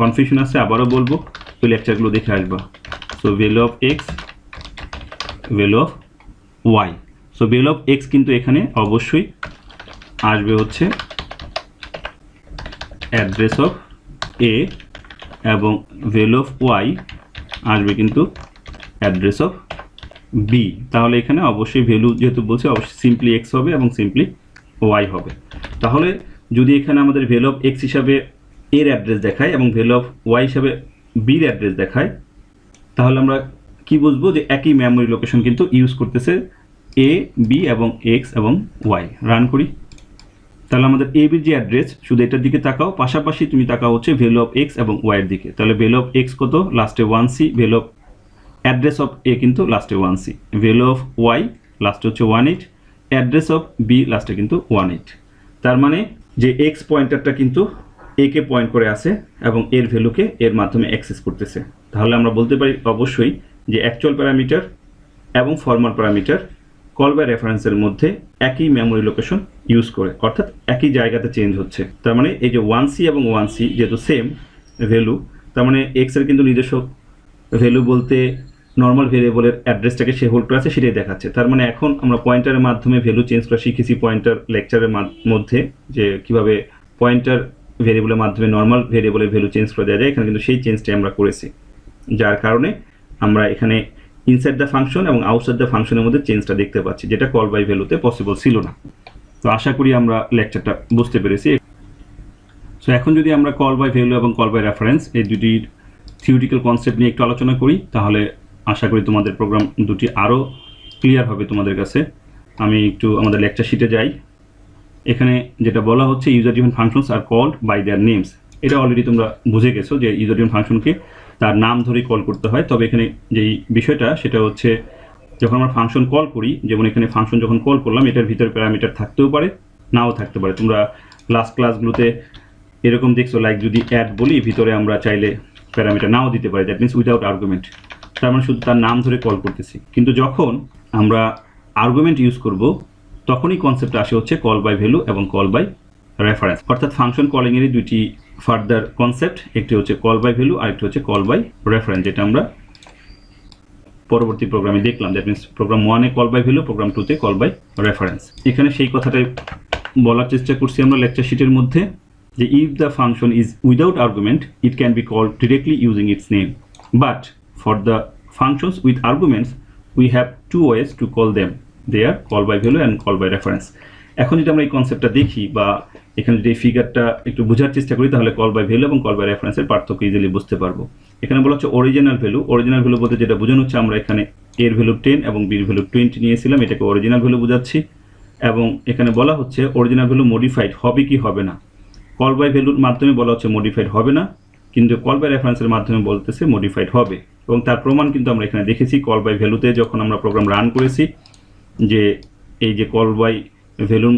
Speaker 1: কনফিউশন আছে আবারও বলবো, ওই লেকচারগুলো দেখে আসবা। So value of X, value of Y. So value of X কিন্তু এখানে অবশ্যই আসবে হচ্ছে অ্যাড্রেস অফ এ, এবং ভ্যালু অফ ওয়াই আসবে কিন্তু অ্যাড্রেস অফ বি। তাহলে এখানে অবশ্যই ভ্যালু যেহেতু বলছে, অবশ্যই সিম্পলি এক্স হবে এবং সিম্পলি ওয়াই হবে। তাহলে যদি এখানে আমাদের ভ্যালু অফ এক্স হিসাবে এর অ্যাড্রেস দেখায় এবং ভ্যালু অফ ওয়াই হিসাবে বির অ্যাড্রেস দেখায়, তাহলে আমরা কি বুঝবো যে একই মেমোরি লোকেশন কিন্তু ইউজ করতেছে এ, বি এবং এক্স এবং ওয়াই। রান করি। তাহলে আমাদের এ বির যে অ্যাড্রেস, শুধু এটার দিকে তাকাও, পাশাপাশি তুমি তাকাও হচ্ছে ভ্যালু অফ এক্স এবং ওয়াইয়ের দিকে। তাহলে ভ্যালু অফ এক্স কত, লাস্টে 1c, value of address of A কিন্তু লাস্টে 1c, ভ্যালু অফ ওয়াই লাস্টে হচ্ছে 18, অ্যাড্রেস অফ বি লাস্টে কিন্তু 18। তার মানে যে এক্স পয়েন্টারটা কিন্তু এ কে পয়েন্ট করে আছে এবং এর ভ্যালুকে এর মাধ্যমে অ্যাক্সেস করতেছে। তাহলে আমরা বলতে পারি অবশ্যই যে অ্যাকচুয়াল প্যারামিটার এবং ফর্মাল প্যারামিটার কল বাই রেফারেন্সের মধ্যে একই মেমোরি লোকেশন ইউজ করে, অর্থাৎ একই জায়গাতে চেঞ্জ হচ্ছে। তার মানে এই যে 1c এবং 1c যেহেতু সেম ভ্যালু, তার মানে এক্স এর কিন্তু নিজস্ব ভ্যালু বলতে নর্মাল ভেরিয়েবলের অ্যাড্রেসটাকে সে হোল্ড করে আছে সেটাই দেখাচ্ছে। তার মানে এখন আমরা পয়েন্টারের মাধ্যমে ভ্যালু চেঞ্জ করা শিখেছি পয়েন্টার লেকচারের মধ্যে, যে কিভাবে পয়েন্টার ভেরিয়েবলের মাধ্যমে নর্মাল ভেরিয়েবলের ভ্যালু চেঞ্জ করে দেওয়া যায়। এখানে কিন্তু সেই চেঞ্জটাই আমরা করেছি, যার কারণে আমরা এখানে ইনসাইড দ্য ফাংশন এবং আউটসাইড দ্য ফাংশনের মধ্যে চেঞ্জটা দেখতে পাচ্ছি, যেটা কল বাই ভ্যালুতে পসিবল ছিল না। তো আশা করি আমরা লেকচারটা বুঝতে পেরেছি। সো এখন যদি আমরা কল বাই ভ্যালু এবং কল বাই রেফারেন্স এই দুটির থিওরিটিক্যাল কনসেপ্ট নিয়ে একটু আলোচনা করি, তাহলে আশা করি তোমাদের প্রোগ্রাম দুটি আরও ক্লিয়ার হবে তোমাদের কাছে। আমি একটু আমাদের লেকচার শিটে যাই। এখানে যেটা বলা হচ্ছে user defined functions are called by their names. এটা অলরেডি তোমরা বুঝে গেছো যে ইউজার ডিফাইন্ড ফাংশনকে তার নাম ধরেই কল করতে হয়। তবে এখানে যেই বিষয়টা সেটা হচ্ছে যখন আমরা ফাংশন কল করি, যেমন এখানে ফাংশন যখন কল করলাম, এটার ভিতরে প্যারামিটার থাকতেও পারে, নাও থাকতে পারে। তোমরা লাস্ট ক্লাসগুলোতে এরকম দেখছো, লাইক যদি অ্যাড বলি, ভিতরে আমরা চাইলে প্যারামিটার নাও দিতে পারি, দ্যাট মিনস উইদাউট আর্গুমেন্ট। তার মানে শুধু তার নাম ধরে কল করতেছি। কিন্তু যখন আমরা আর্গুমেন্ট ইউজ করব, তখনই কনসেপ্ট আসে হচ্ছে কল বাই ভ্যালু এবং কল বাই রেফারেন্স। অর্থাৎ ফাংশন কলিংয়েরই দুইটি ফার্দার কনসেপ্ট, একটি হচ্ছে কল বাই ভ্যালু আর একটি হচ্ছে কল বাই রেফারেন্স, যেটা আমরা পরবর্তী প্রোগ্রামে দেখলাম। দ্যাট মিনস প্রোগ্রাম 1-এ কল বাই ভ্যালু, প্রোগ্রাম 2-তে কল বাই রেফারেন্স। এখানে সেই কথাটাই বলার চেষ্টা করছি আমরা লেকচার শিটের মধ্যে, যে if the function is without argument, it can be called directly using its name, but for the functions with arguments we have two ways to call them. They are call by value and call by reference. এখন যদি আমরা এই কনসেপ্টটা দেখি বা এখানে যদি এই ফিগারটা একটু বোঝার চেষ্টা করি, তাহলে কল বাই ভ্যালু এবং কল বাই রেফারেন্সের পার্থক্য ইজিলি বুঝতে পারবো। এখানে বলা হচ্ছে অরিজিনাল ভ্যালু। অরিজিনাল ভ্যালু বলতে যেটা বোঝানো হচ্ছে, আমরা এখানে এর ভ্যালু 10 এবং বির ভ্যালু 20 নিয়েছিলাম, এটাকে অরিজিনাল ভ্যালু বোঝাচ্ছি। এবং এখানে বলা হচ্ছে অরিজিনাল ভ্যালু মডিফাইড হবে কি হবে না। কল বাই ভ্যালুর মাধ্যমে বলা হচ্ছে মডিফাইড হবে না, কিন্তু কল বাই রেফারেন্সের মাধ্যমে বলতেছে মডিফাইড হবে। এবং তার প্রমাণ কিন্তু আমরা এখানে দেখেছি কল বাই ভ্যালুতে যখন আমরা প্রোগ্রাম রান করেছি, যে এই যে কল বাই ভ্যালুর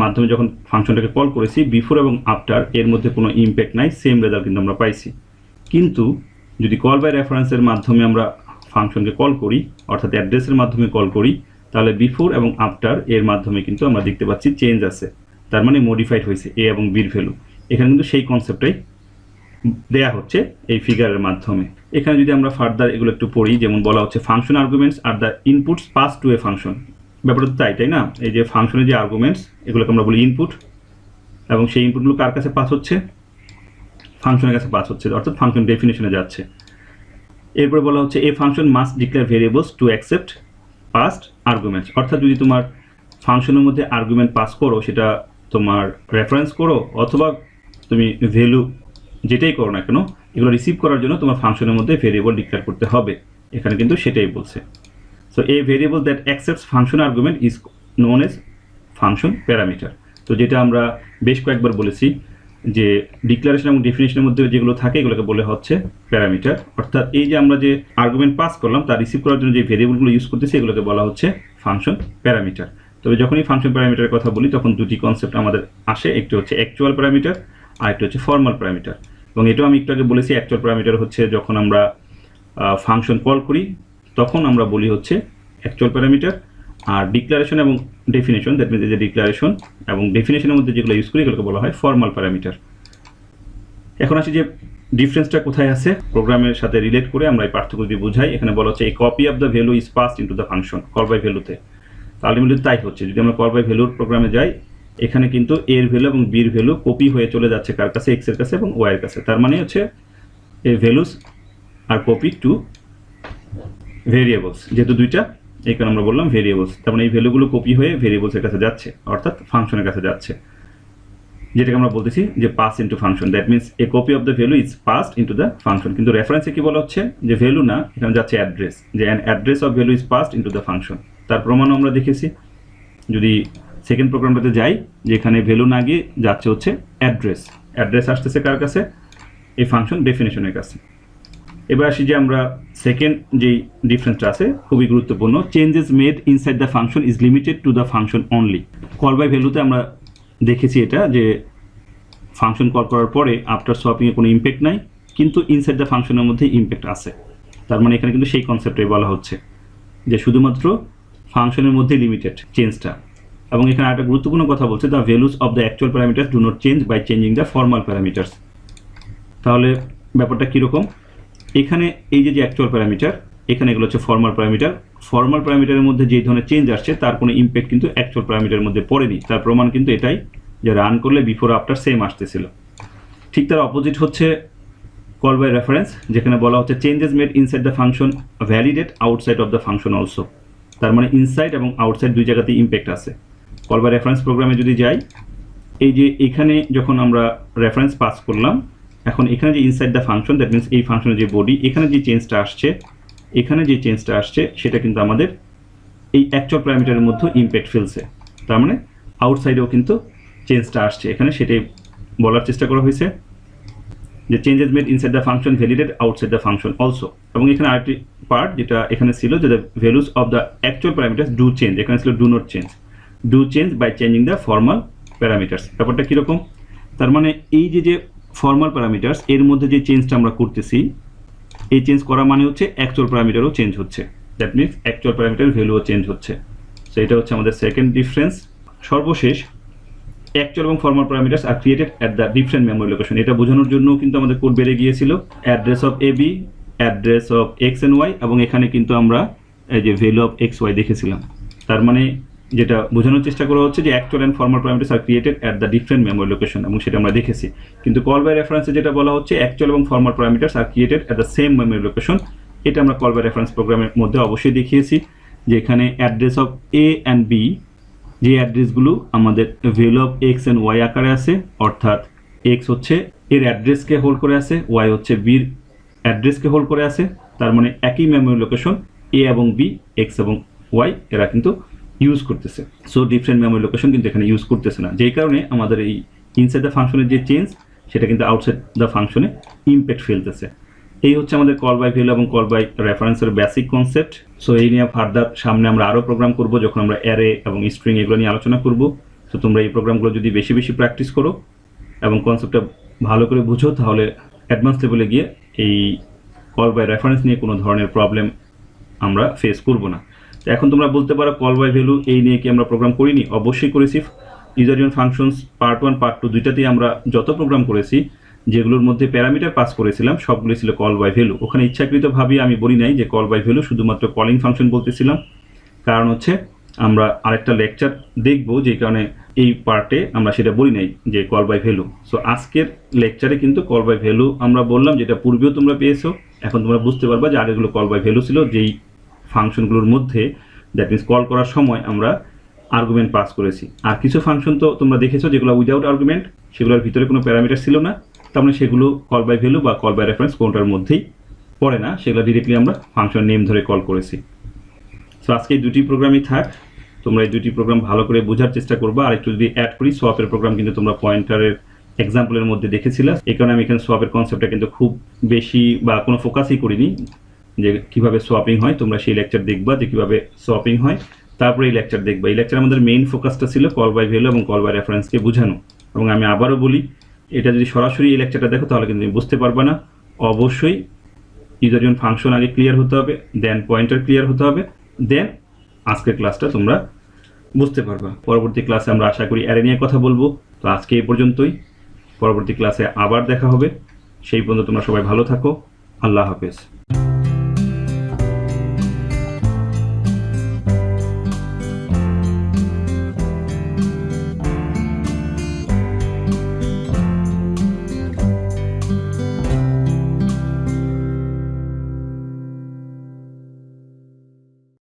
Speaker 1: মাধ্যমে যখন ফাংশনটাকে কল করেছি, বিফোর এবং আফটার এর মধ্যে কোনো ইম্প্যাক্ট নাই, সেম রেজাল্ট কিন্তু আমরা পাইছি। কিন্তু যদি কল বাই রেফারেন্সের মাধ্যমে আমরা ফাংশনকে কল করি অর্থাৎ অ্যাড্রেসের মাধ্যমে কল করি, তাহলে বিফোর এবং আফটার এর মাধ্যমে কিন্তু আমরা দেখতে পাচ্ছি চেঞ্জ আছে, তার মানে মডিফাইড হয়েছে এ এবং বির ভ্যালু। এখানে কিন্তু সেই কনসেপ্টটাই দেয়া হচ্ছে এই ফিগারের মাধ্যমে। এখানে যদি আমরা ফার্দার এগুলো একটু পড়ি, যেমন বলা হচ্ছে function arguments are the inputs pass to a function. ব্যাপারটা তাই না, এই যে ফাংশনের যে আর্গুমেন্টস এগুলোকে আমরা বলি ইনপুট, এবং সেই ইনপুটগুলো কার কাছে পাস হচ্ছে, ফাংশনের কাছে পাস হচ্ছে, অর্থাৎ ফাংশন ডেফিনেশনে যাচ্ছে। এরপরে বলা হচ্ছে a function must declare variables to accept past arguments, অর্থাৎ যদি তোমার ফাংশনের মধ্যে আর্গুমেন্ট পাস করো, সেটা তোমার রেফারেন্স করো অথবা তুমি ভ্যালু যেটাই করো না কেন, এগুলো রিসিভ করার জন্য তোমার ফাংশনের মধ্যে ভেরিয়েবল ডিক্লেয়ার করতে হবে। এখানে কিন্তু সেটাই বলছে। So A variable that accepts function argument is known as function parameter. তো যেটা আমরা বেশ কয়েকবার বলেছি যে ডিক্লারেশন এবং ডেফিনেশনের মধ্যে যেগুলো থাকে এগুলোকে বলে হচ্ছে প্যারামিটার, অর্থাৎ এই যে আমরা যে আর্গুমেন্ট পাস করলাম তার রিসিভ করার জন্য যে ভেরিয়েবলগুলো ইউজ করতেছি এগুলোকে বলা হচ্ছে ফাংশন প্যারামিটার। তবে যখনই ফাংশন প্যারামিটারের কথা বলি তখন দুটি কনসেপ্ট আমাদের আসে, একটি হচ্ছে অ্যাকচুয়াল প্যারামিটার আর একটি হচ্ছে ফর্মাল প্যারামিটার। এবং এটাও আমি একটু আগে বলেছি, অ্যাকচুয়াল প্যারামিটার হচ্ছে যখন আমরা ফাংশন কল করি তখন আমরা বলি হচ্ছে অ্যাকচুয়াল প্যারামিটার, আর ডিক্লারেশন এবং ডেফিনেশন, দ্যাট মিনস যে ডিক্লারেশন এবং ডেফিনেশনের মধ্যে যেগুলো ইউজ করি এগুলোকে বলা হয় ফর্মাল প্যারামিটার। এখন আসি যে ডিফারেন্সটা কোথায় আছে, প্রোগ্রামের সাথে রিলেট করে আমরা এই পার্থক্য যদি বুঝাই। এখানে বলা হচ্ছে এই copy of the value is passed into the function call by ভ্যালুতে। আলটিমেটলি তাই হচ্ছে, যদি আমরা কল বাই ভ্যালুর প্রোগ্রামে যাই এখানে কিন্তু এর ভ্যালু এবং বির ভ্যালু কপি হয়ে চলে যাচ্ছে কার কাছে, এক্স এর কাছে এবং ওয়াই এর কাছে। তার মানে হচ্ছে এই values are copy to variables, যেহেতু দুইটা এই কারণে আমরা বললাম ভেরিয়েবলস, তার মানে এই ভ্যালুগুলো কপি হয়ে ভেরিয়েবলসের কাছে যাচ্ছে অর্থাৎ ফাংশনের কাছে যাচ্ছে, যেটাকে আমরা বলতেছি যে pass into function. That means A copy of the value is passed into the function. কিন্তু রেফারেন্সে কি বলা হচ্ছে যে ভ্যালু না, এখানে যাচ্ছে অ্যাড্রেস, যে an address of value is passed into the function. তার প্রমাণও আমরা দেখেছি, যদি সেকেন্ড প্রোগ্রামটাতে যাই যেখানে ভ্যালু না গিয়ে যাচ্ছে হচ্ছে অ্যাড্রেস, অ্যাড্রেস আসতেছে কার কাছে, এই ফাংশন ডেফিনেশনের কাছে। এবার আসি যে আমরা সেকেন্ড যেই ডিফারেন্সটা আছে খুবই গুরুত্বপূর্ণ, changes made inside the function is limited to the function only. Call by ভ্যালুতে আমরা দেখেছি এটা যে ফাংশন কল করার পরে আফটার সোয়াপিংয়ে কোনো ইম্প্যাক্ট নাই, কিন্তু ইনসাইড দ্য ফাংশনের মধ্যে ইম্প্যাক্ট আছে। তার মানে এখানে কিন্তু সেই কনসেপ্টটাই বলা হচ্ছে যে শুধুমাত্র ফাংশনের মধ্যে লিমিটেড চেঞ্জটা। এবং এখানে একটা গুরুত্বপূর্ণ কথা বলছে, the values of the actual parameters do not change by changing the formal parameters. তাহলে ব্যাপারটা কীরকম, এখানে এই যে অ্যাকচুয়াল প্যারামিটার, এখানে এগুলো হচ্ছে ফর্মাল প্যারামিটার। ফর্মাল প্যারামিটারের মধ্যে যে ধরনের চেঞ্জ আসছে তার কোনো ইম্প্যাক্ট কিন্তু অ্যাকচুয়াল প্যারামিটারের মধ্যে পড়েনি। তার প্রমাণ কিন্তু এটাই যে রান করলে বিফোর আফটার সেম আসতেছিল। ঠিক তার অপোজিট হচ্ছে কল বাই রেফারেন্স, যেখানে বলা হচ্ছে changes made inside the function validate outside of the function also. তার মানে ইনসাইড এবং আউটসাইড দুই জায়গাতেই ইম্প্যাক্ট আছে। কল বাই রেফারেন্স প্রোগ্রামে যদি যাই, এই যে এখানে যখন আমরা রেফারেন্স পাস করলাম, এখন এখানে যে inside the function, that means এই ফাংশনের যে বডি, এখানে যে চেঞ্জটা আসছে, এখানে যে চেঞ্জটা আসছে সেটা কিন্তু আমাদের এই অ্যাকচুয়াল প্যারামিটারের মধ্যে ইম্প্যাক্ট ফেলছে। তার মানে আউটসাইডেও কিন্তু চেঞ্জটা আসছে, এখানে সেটাই বলার চেষ্টা করা হয়েছে যে changes made inside the function validate outside the function also. এবং এখানে আরেকটি পার্ট যেটা এখানে ছিল যে the values of the actual parameters do change, এখানে ছিল do not change, do change by changing the formal parameters. ব্যাপারটা কীরকম, তার মানে এই যে ফর্মাল প্যারামিটার্স এর মধ্যে যে চেঞ্জটা আমরা করতেছি, এই চেঞ্জ করা মানে হচ্ছে অ্যাকচুয়াল প্যারামিটারও চেঞ্জ হচ্ছে, দ্যাট মিনস অ্যাকচুয়াল প্যারামিটার ভ্যালুও চেঞ্জ হচ্ছে। সো এটা হচ্ছে আমাদের সেকেন্ড ডিফারেন্স। সর্বশেষ, অ্যাকচুয়াল এবং formal parameters are created at the different memory location. এটা বোঝানোর জন্য কিন্তু আমাদের কোড বেড়ে গিয়েছিল, address of A B, address of X and Y, এবং এখানে কিন্তু আমরা এই যে ভ্যালু অফ এক্স ওয়াই দেখেছিলাম। তার মানে যেটা বোঝানোর চেষ্টা করা হচ্ছে যে actual and formal parameters are created at the different memory location, এবং সেটা আমরা দেখেছি। কিন্তু কল বাই রেফারেন্সে যেটা বলা হচ্ছে অ্যাকচুয়াল এবং formal parameters are created at the same memory location, এটা আমরা কল বাই রেফারেন্স প্রোগ্রামের মধ্যে অবশ্যই দেখিয়েছি যে এখানে address of A and B, যে অ্যাড্রেসগুলো আমাদের value of X and Y আকারে আছে, অর্থাৎ এক্স হচ্ছে এর অ্যাড্রেসকে হোল্ড করে আছে, ওয়াই হচ্ছে বির অ্যাড্রেসকে হোল্ড করে আছে। তার মানে একই মেমোরি লোকেশন এ এবং বি, এক্স এবং ওয়াই এরা কিন্তু ইউজ করতেছে। সো ডিফারেন্ট মেমোরি লোকেশন কিন্তু এখানে ইউজ করতেছে না, যেই কারণে আমাদের এই ইনসাইড দ্য ফাংশনের যে চেঞ্জ সেটা কিন্তু আউটসাইড দ্য ফাংশনে ইম্প্যাক্ট ফেলতেছে। এই হচ্ছে আমাদের কল বাই ভ্যালু এবং কল বাই রেফারেন্সের বেসিক কনসেপ্ট। সো এই নিয়ে ফার্দার সামনে আমরা আরও প্রোগ্রাম করব, যখন আমরা অ্যারে এবং স্ট্রিং এগুলো নিয়ে আলোচনা করব। সো তোমরা এই প্রোগ্রামগুলো যদি বেশি বেশি প্র্যাকটিস করো এবং কনসেপ্টটা ভালো করে বুঝো, তাহলে অ্যাডভান্স লেভেলে গিয়ে এই কল বাই রেফারেন্স নিয়ে কোনো ধরনের প্রবলেম আমরা ফেস করব না। তো এখন তোমরা বলতে পারো কল বাই ভ্যালু এই নিয়ে কি আমরা প্রোগ্রাম করিনি? অবশ্যই করেছি। User defined functions part 1 part 2 দুইটাতেই আমরা যত প্রোগ্রাম করেছি যেগুলোর মধ্যে প্যারামিটার পাস করেছিলাম সবগুলো ছিল কল বাই ভ্যালু। ওখানে ইচ্ছাকৃতভাবে আমি বলি নাই যে কল বাই ভ্যালু, শুধুমাত্র কলিং ফাংশন বলতেছিলাম। কারণ হচ্ছে আমরা আরেকটা লেকচার দেখব, যে কারণে এই পার্টে আমরা সেটা বলি নাই যে কল বাই ভ্যালু। সো আজকের লেকচারে কিন্তু কল বাই ভ্যালু আমরা বললাম, যেটা পূর্বেও তোমরা পেয়েছো। এখন তোমরা বুঝতে পারবা যে আগেগুলো কল বাই ভ্যালু ছিল, যেই ফাংশনগুলোর মধ্যে দ্যাট মিনস কল করার সময় আমরা আর্গুমেন্ট পাস করেছি। আর কিছু ফাংশন তো তোমরা দেখেছো যেগুলো উইদাউট আর্গুমেন্ট, সেগুলোর ভিতরে কোনো প্যারামিটার ছিল না, তার মানে সেগুলো কল বাই ভ্যালু বা কল বাই রেফারেন্স কোনটার মধ্যেই পড়ে না, সেগুলো ডিরেক্টলি আমরা ফাংশন নেম ধরে কল করেছি। সো আজকে এই দুটি প্রোগ্রামই থাক, তোমরা এই দুটি প্রোগ্রাম ভালো করে বোঝার চেষ্টা করবা। আর একটু যদি অ্যাড করি, সোয়াপের প্রোগ্রাম কিন্তু তোমরা পয়েন্টারের এক্সাম্পলের মধ্যে দেখেছিলা, এই কারণে আমি এখানে সোয়াপের কনসেপ্টটা কিন্তু খুব বেশি বা কোনো ফোকাসই করিনি যে কীভাবে সোয়াপিং হয়। তোমরা সেই লেকচার দেখবা যে কীভাবে সোয়াপিং হয়, তারপরে এই লেকচার দেখবা। এই লেকচার আমাদের মেইন ফোকাসটা ছিল কল বাই ভ্যালু এবং কল বাই রেফারেন্সকে বোঝানো। এবং আমি আবারও বলি, এটা যদি সরাসরি এই লেকচারটা দেখো তাহলে কিন্তু তুমি বুঝতে পারবা না। অবশ্যই ইউজার ডিফাইন্ড ফাংশন আগে ক্লিয়ার হতে হবে, দেন পয়েন্টার ক্লিয়ার হতে হবে, দেন আজকের ক্লাসটা তোমরা বুঝতে পারবা। পরবর্তী ক্লাসে আমরা আশা করি অ্যারে নিয়ে কথা বলবো। তো আজকে এই পর্যন্তই, পরবর্তী ক্লাসে আবার দেখা হবে। সেই পর্যন্ত তোমরা সবাই ভালো থাকো। আল্লাহ হাফেজ।